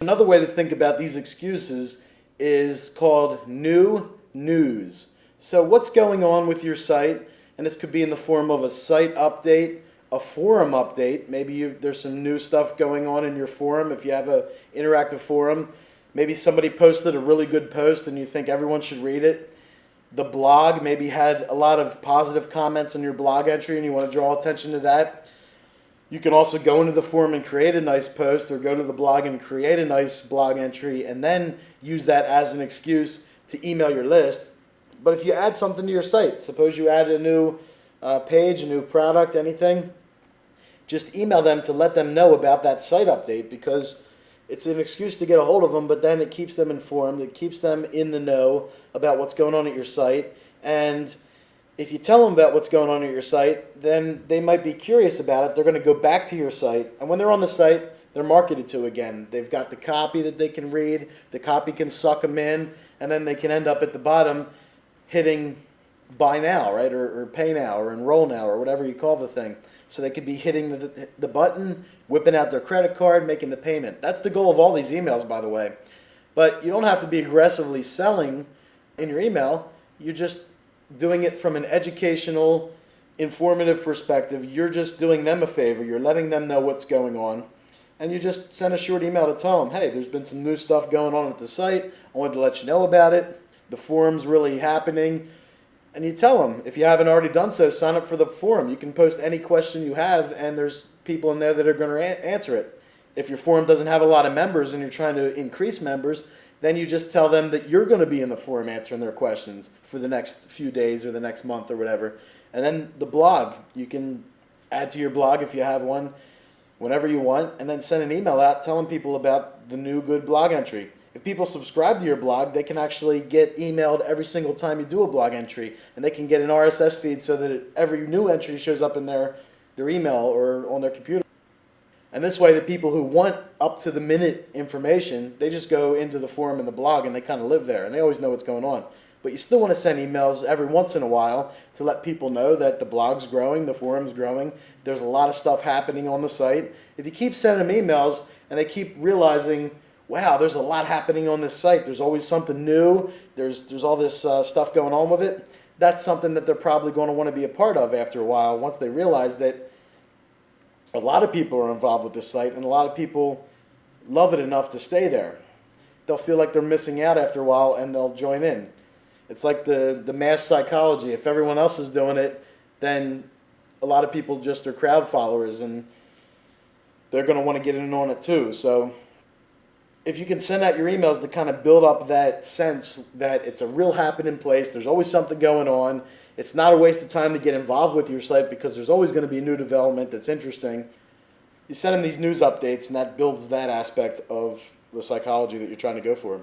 Another way to think about these excuses is called new news. So what's going on with your site? And this could be in the form of a site update, a forum update. Maybe there's some new stuff going on in your forum. If you have an interactive forum, maybe somebody posted a really good post and you think everyone should read it. The blog maybe had a lot of positive comments on your blog entry and you want to draw attention to that. You can also go into the forum and create a nice post, or go to the blog and create a nice blog entry and then use that as an excuse to email your list. But if you add something to your site, suppose you add a new page, a new product, anything, just email them to let them know about that site update, because it's an excuse to get a hold of them, but then it keeps them informed, it keeps them in the know about what's going on at your site. And if you tell them about what's going on at your site, then they might be curious about it. They're going to go back to your site, and when they're on the site, they're marketed to again. They've got the copy that they can read, the copy can suck them in, and then they can end up at the bottom hitting buy now, right, or pay now, or enroll now, or whatever you call the thing. So they could be hitting the button, whipping out their credit card, making the payment. That's the goal of all these emails, by the way. But you don't have to be aggressively selling in your email. You're just doing it from an educational, informative perspective. You're just doing them a favor. You're letting them know what's going on. And you just send a short email to tell them, hey, there's been some new stuff going on at the site. I wanted to let you know about it. The forum's really happening. And you tell them, if you haven't already done so, sign up for the forum. You can post any question you have, and there's people in there that are going to answer it. If your forum doesn't have a lot of members and you're trying to increase members, then you just tell them that you're going to be in the forum answering their questions for the next few days or the next month or whatever. And then the blog, you can add to your blog if you have one whenever you want, and then send an email out telling people about the new good blog entry. If people subscribe to your blog, they can actually get emailed every single time you do a blog entry, and they can get an RSS feed so that every new entry shows up in their email or on their computer. And this way, the people who want up-to-the-minute information, they just go into the forum and the blog, and they kind of live there, and they always know what's going on. But you still want to send emails every once in a while to let people know that the blog's growing, the forum's growing, there's a lot of stuff happening on the site. If you keep sending them emails and they keep realizing, wow, there's a lot happening on this site, there's always something new, there's all this stuff going on with it, that's something that they're probably going to want to be a part of after a while, once they realize that a lot of people are involved with this site and a lot of people love it enough to stay there. They'll feel like they're missing out after a while and they'll join in. It's like the mass psychology. If everyone else is doing it, then a lot of people just are crowd followers and they're going to want to get in on it too. So if you can send out your emails to kind of build up that sense that it's a real happening place, there's always something going on, it's not a waste of time to get involved with your site because there's always going to be new development that's interesting. You send them these news updates and that builds that aspect of the psychology that you're trying to go for.